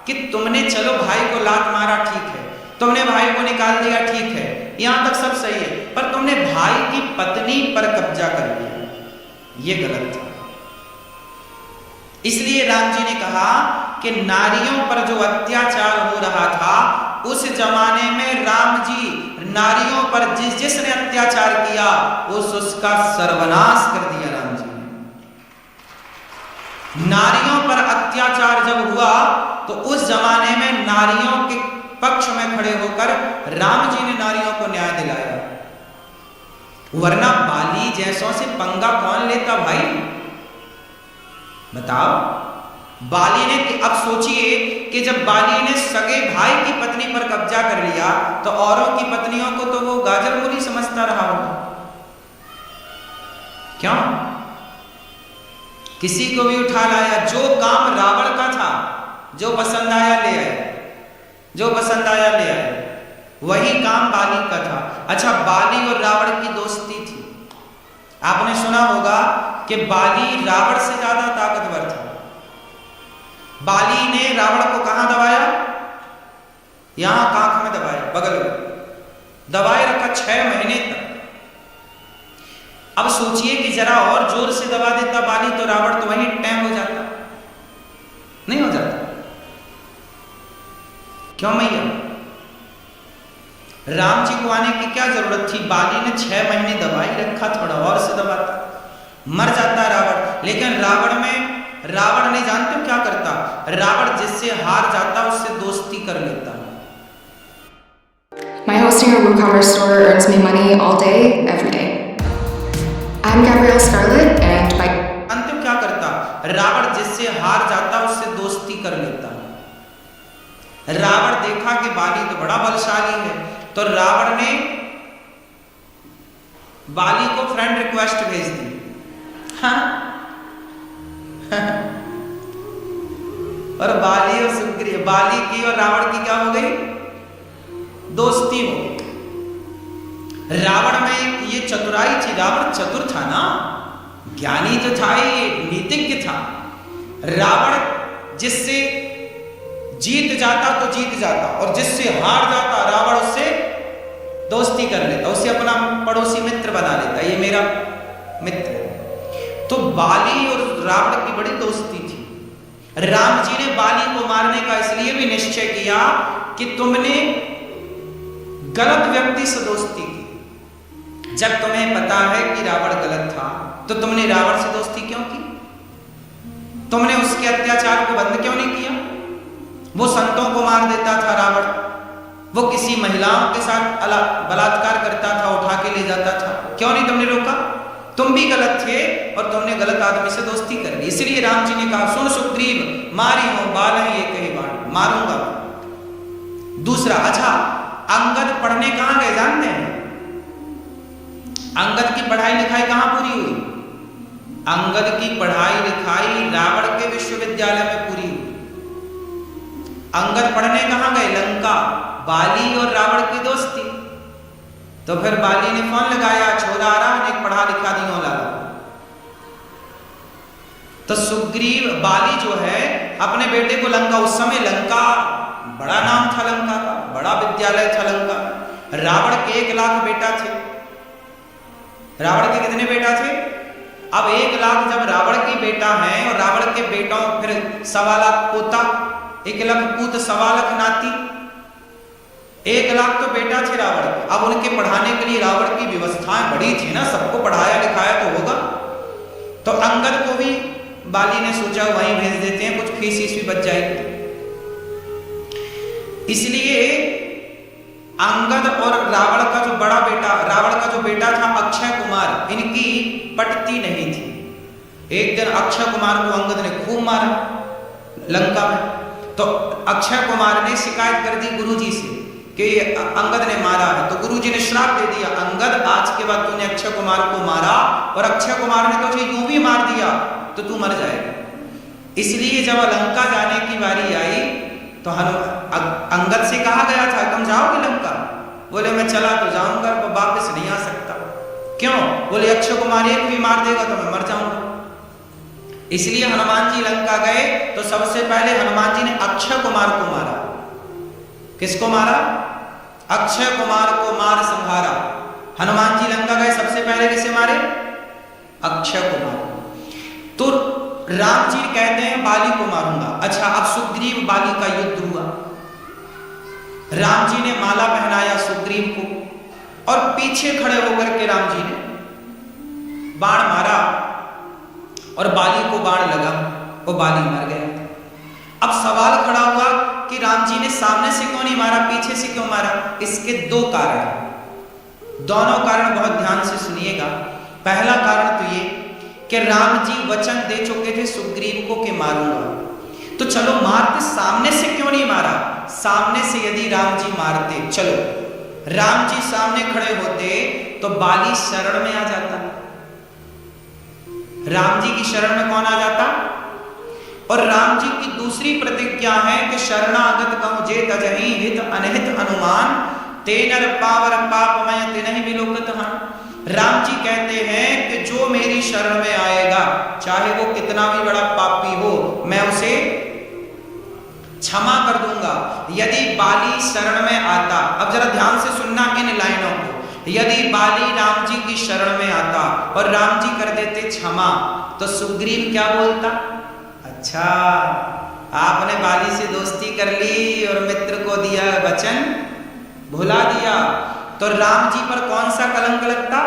कि तुमने चलो भाई को लात मारा, ठीक है, तुमने भाई को निकाल दिया, ठीक है, यहां तक सब सही है, पर तुमने भाई की पत्नी पर कब्जा कर लिया, ये गलत था। इसलिए राम जी ने कहा कि नारियों पर जो अत्याचार हो रहा था उस जमाने में राम जी नारियों पर जिसने अत्याचार किया उसका सर्वनाश कर दिया राम जी ने। नारियों पर अत्याचार जब हुआ तो उस जमाने में नारियों के पक्ष में खड़े होकर राम जी ने नारियों को न्याय दिलाया, वरना बाली जैसों से पंगा कौन लेता भाई? बताओ। बाली ने, अब सोचिए कि जब बाली ने सगे भाई की पत्नी पर कब्जा कर लिया तो औरों की पत्नियों को तो वो गाजर मूली समझता रहा होगा। क्यों? किसी को भी उठा लाया, जो काम रावण का था, जो पसंद आया ले आए, जो पसंद आया ले आए, वही काम बाली का था। अच्छा, बाली और रावण की दोस्ती थी। आपने सुना होगा कि बाली रावण से ज्यादा ताकतवर था। बाली ने रावण को कहां दबाया? यहां कांख में दबाया, बगल में दबाए रखा 6 महीने तक। अब सोचिए कि जरा और जोर से दबा देता बाली तो रावण तो वहीं टैम हो जाता, नहीं हो जाता? क्यों मैया? राम जी को आने की क्या जरूरत थी? बाली ने 6 महीने दबाई रखा, थोड़ा और से दबाता मर जाता रावण। लेकिन रावण नहीं जानते क्या करता? रावण जिससे हार जाता उससे दोस्ती कर लेता। My hosting a WooCommerce store earns me money all day, every day. I'm Gabrielle Scarlett and my अंतिम क्या करता? रावण जिससे हार जाता उससे दोस्ती कर लेता। रावण देखा कि बाली तो बड़ा बलशाली है, तो रावण ने बाली को फ्रेंड रिक्वेस्ट भेज दी। हाँ? और बाली और सुग्रीव, बाली की और रावण की क्या हो गई? दोस्ती हो गई। रावण में ये चतुराई थी, रावण चतुर था ना, ज्ञानी तो था, ये नीतिज्ञ था। रावण जिससे जीत जाता तो जीत जाता और जिससे हार जाता रावण उससे दोस्ती कर लेता, उसे अपना पड़ोसी मित्र बना लेता, ये मेरा मित्र है। तो बाली और रावण की बड़ी दोस्ती थी। राम जी ने बाली को मारने का इसलिए भी निश्चय किया कि तुमने गलत व्यक्ति से दोस्ती की। जब तुम्हें पता है कि रावण गलत था तो तुमने रावण से दोस्ती क्यों की? तुमने उसके अत्याचार को बंद क्यों नहीं किया? वो संतों को मार देता था रावण, वो किसी महिलाओं के साथ बलात्कार करता था, उठा के ले जाता था, क्यों नहीं तुमने रोका? तुम भी गलत थे और तुमने गलत आदमी से दोस्ती कर ली। इसलिए राम जी ने कहा, सुन सुग्रीव, मारी हो बाल है ये कही बात, मारूंगा। दूसरा, अच्छा, अंगद पढ़ने कहां गए जानते हैं? अंगद की पढ़ाई लिखाई कहां पूरी हुई? अंगद की पढ़ाई लिखाई रावण के विश्वविद्यालय में पूरी हुई। अंगद पढ़ने कहां गए? लंका। बाली और रावण की दोस्ती। तो फिर बाली ने फोन लगाया, छोरा आ रहा, एक पढ़ा लिखा दियो लाला। तो सुग्रीव, बाली जो है अपने बेटे को लंका, उस समय लंका बड़ा नाम था, लंका का बड़ा विद्यालय था लंका। रावण के 1 लाख बेटा थे। रावण के कितने बेटा थे? अब 1 लाख जब रावण की बेटा है और रावण के बेटों फिर 1.25 लाख पोता, 1 लाख पूत, 1.25 लाख नाती, 1 लाख तो बेटा थे रावण। अब उनके पढ़ाने के लिए रावण की व्यवस्थाएं बड़ी थी ना, सबको पढ़ाया लिखाया तो होगा। तो अंगद को भी बाली ने सोचा वहीं भेज देते हैं, कुछ फीस भी बच जाएगी। इसलिए अंगद और रावण का जो बड़ा बेटा, रावण का जो बेटा था अक्षय कुमार, इनकी पटती नहीं थी। एक दिन अक्षय कुमार को अंगद ने खूब मारा लंका में। तो अक्षय कुमार ने शिकायत कर दी गुरुजी से कि अंगद ने मारा है। तो गुरुजी ने श्राप दे दिया, अंगद आज के बाद तूने अक्षय कुमार को मारा और अक्षय कुमार ने तुझे यूं भी मार दिया तो तू मर जाएगा। इसलिए जब लंका जाने की बारी आई तो अंगद से कहा गया था तुम जाओगे लंका? बोले मैं चला तो जाऊंगा पर वापस नहीं आ सकता। क्यों? बोले अक्षय कुमार एक भी मार देगा तो मैं मर जाऊंगा। इसलिए हनुमान जी लंका गए तो सबसे पहले हनुमान जी ने अक्षय कुमार को मारा। किसको मारा? अक्षय कुमार को मार संहारा। हनुमान जी लंका गए सबसे पहले किसे मारे? अक्षय कुमार। तो राम जी कहते हैं बाली को मारूंगा। अच्छा, अब सुग्रीव बाली का युद्ध हुआ। राम जी ने माला पहनाया सुग्रीव को और पीछे खड़े होकर के राम जी ने बाण मारा और बाली को बाण लगा, वो बाली मर गया। अब सवाल खड़ा हुआ कि राम जी ने सामने से क्यों नहीं मारा, पीछे से क्यों मारा? इसके दो कारण, दोनों कारण बहुत ध्यान से सुनिएगा। पहला कारण तो ये कि राम जी वचन दे चुके थे सुग्रीव को कि मारूंगा, तो चलो मारते, सामने से क्यों नहीं मारा? सामने से यदि राम जी मारते, चलो राम जी सामने खड़े होते तो बाली शरण में आ जाता। राम जी की शरण में कौन आ जाता? और राम जी की दूसरी प्रतिज्ञा है कि शरणागत कहूं जे तजहि हित अनहित अनुमान ते नर पावर पापमय तिनहि विलोकत हन। राम जी कहते हैं कि जो मेरी शरण में आएगा चाहे वो कितना भी बड़ा पापी हो मैं उसे क्षमा कर दूंगा। यदि बाली शरण में आता, अब जरा ध्यान से सुनना इन लाइनों को, यदि बाली राम जी की शरण में आता और राम जी कर देते क्षमा तो सुग्रीव क्या बोलता? अच्छा, आपने बाली से दोस्ती कर ली और मित्र को दिया वचन भुला दिया, तो राम जी पर कौन सा कलंक लगता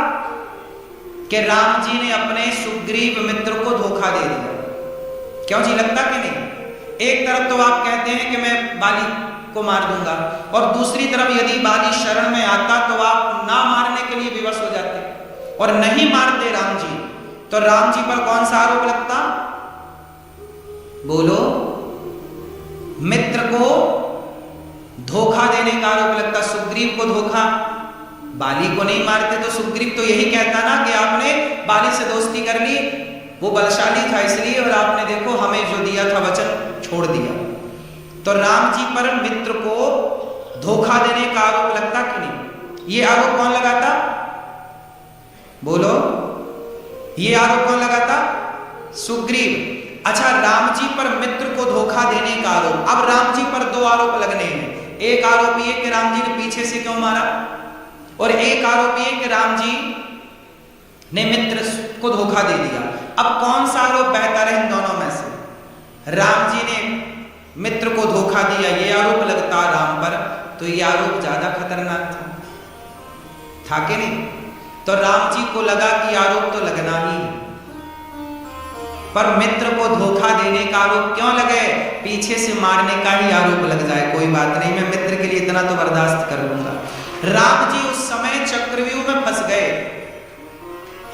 कि राम जी ने अपने सुग्रीव मित्र को धोखा दे दिया। क्यों जी, लगता कि नहीं? एक तरफ तो आप कहते हैं कि मैं बाली को मार दूंगा और दूसरी तरफ यदि बाली शरण में आता तो आप ना मारने के लिए विवश हो जाते और नहीं मारते राम जी, तो राम जी पर कौन सा आरोप लगता? बोलो, मित्र को धोखा देने का आरोप लगता। सुग्रीव को धोखा, बाली को नहीं मारते तो सुग्रीव तो यही कहता ना कि आपने बाली से दोस्ती कर ली, वो बलशाली था इसलिए, और आपने देखो हमें जो दिया था वचन छोड़ दिया। तो राम जी पर मित्र को धोखा देने का आरोप लगता कि नहीं? ये आरोप कौन लगाता? बोलो, ये आरोप कौन लगाता? सुग्रीव। अच्छा, राम जी पर मित्र को धोखा देने का आरोप। अब राम जी पर दो आरोप लगने हैं। एक आरोप ये कि राम जी ने पीछे से क्यों मारा, और एक आरोप ये कि राम जी ने मित्र को धोखा दे दिया। अब कौन सा आरोप बेहतर है इन दोनों में से? राम जी ने मित्र को धोखा दिया, ये आरोप लगता राम पर, तो ये आरोप ज्यादा खतरनाक था कि नहीं? तो राम जी को लगा कि आरोप तो लगना ही है, पर मित्र को धोखा देने का आरोप क्यों लगे? पीछे से मारने का ही आरोप लग जाए, कोई बात नहीं, मैं मित्र के लिए इतना तो बर्दाश्त कर लूंगा। राम जी उस समय चक्रव्यूह में फंस गए।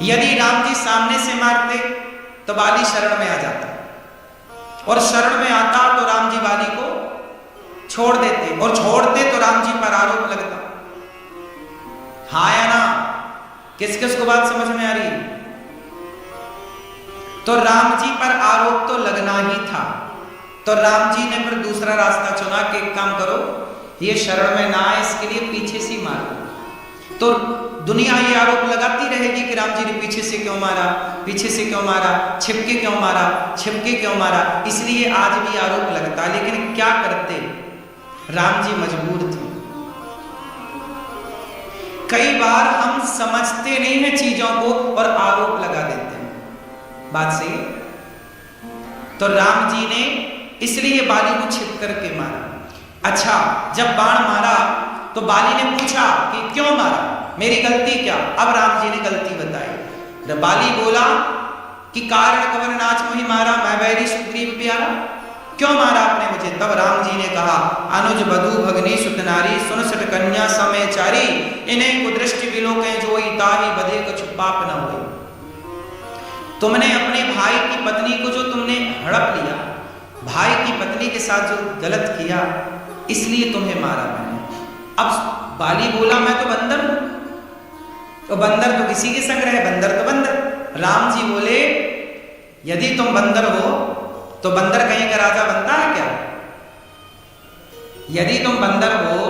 यदि राम जी सामने से मारते तो बाली शरण में आ जाता, और शरण में आता तो राम जी बाली को छोड़ देते, और छोड़ते तो राम जी पर आरोप लगता। हाँ या ना? किस किस को बात समझ में आ रही? तो राम जी पर आरोप तो लगना ही था, तो राम जी ने फिर दूसरा रास्ता चुना कि एक काम करो, ये शरण में ना आए इसके लिए पीछे से मारो। तो दुनिया ये आरोप लगाती रहेगी कि राम जी ने पीछे से क्यों मारा, पीछे से क्यों मारा, छिपके क्यों मारा, छिपके क्यों मारा, इसलिए आज भी आरोप लगता। लेकिन क्या करते, राम जी मजबूर थे। कई बार हम समझते नहीं हैं चीजों को और आरोप लगा देते हैं, बात सही। तो राम जी ने इसलिए बाली को छिप करके मारा। अच्छा, जब बाण मारा तो बाली ने पूछा कि क्यों मारा, मेरी गलती क्या? अब राम जी ने गलती बताई। बाली बोला कि कारण कवन नाच मोहि मारा, मैं बैरी सुग्रीव प्यारा, क्यों मारा आपने मुझे? तब राम जी ने कहा, अनुज बधु भगनी सुत नारी, सुन सट कन्या समय चारी, इन्हें कुदृष्टि विलोकें जोई, ताहि बधे कछु पाप न होई। तुमने अपने भाई की पत्नी को जो तुमने हड़प लिया, भाई की पत्नी के साथ जो गलत किया, इसलिए तुम्हें मारा मैंने। अब बाली बोला मैं तो बंदर हूं, तो बंदर तो किसी के संग रहे, बंदर तो बंदर। राम जी बोले यदि तुम बंदर हो तो बंदर कहीं का राजा बनता है क्या? यदि तुम बंदर हो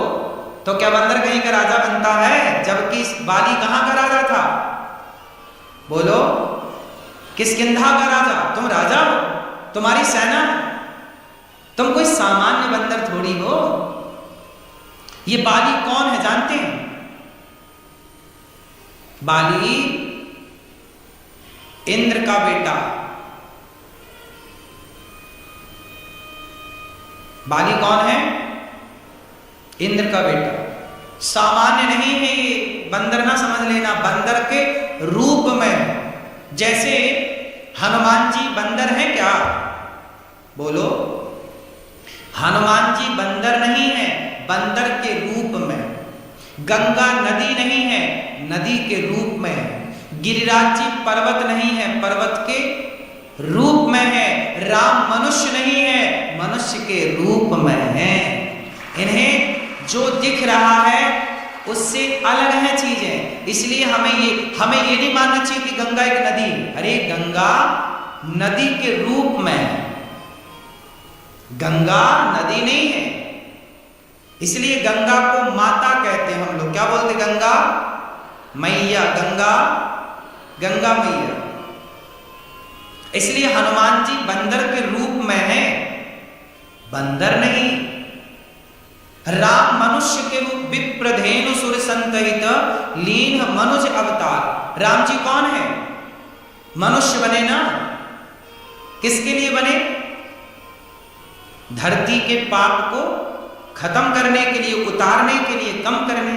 तो क्या बंदर कहीं का राजा बनता है? जबकि बाली कहां का राजा था? बोलो, किष्किंधा का राजा। तुम राजा हो, तुम्हारी सेना है, तुम कोई सामान्य बंदर थोड़ी हो। ये बाली कौन है जानते हैं? बाली इंद्र का बेटा। बाली कौन है? इंद्र का बेटा। सामान्य नहीं है ये, बंदर ना समझ लेना, बंदर के रूप में। जैसे हनुमान जी बंदर हैं क्या? बोलो, हनुमान जी बंदर नहीं है, बंदर के रूप में। गंगा नदी नहीं है, नदी के रूप में है। गिरिराज जी पर्वत नहीं है, पर्वत के रूप में है। राम मनुष्य नहीं है, मनुष्य के रूप में है। इन्हें जो दिख रहा है उससे अलग है चीजें। इसलिए हमें ये नहीं मानना चाहिए कि गंगा एक नदी है। अरे गंगा नदी के रूप में है, गंगा नदी नहीं है। इसलिए गंगा को माता कहते हैं हम लोग। क्या बोलते? गंगा मैया, गंगा मैया। इसलिए हनुमान जी बंदर के रूप में है, बंदर नहीं। राम मनुष्य के रूप, विप्रधेनु सुर संतहित लीन मनुज अवतार। राम जी कौन है? मनुष्य बने ना। किसके लिए बने? धरती के पाप को खत्म करने के लिए, उतारने के लिए, कम करने।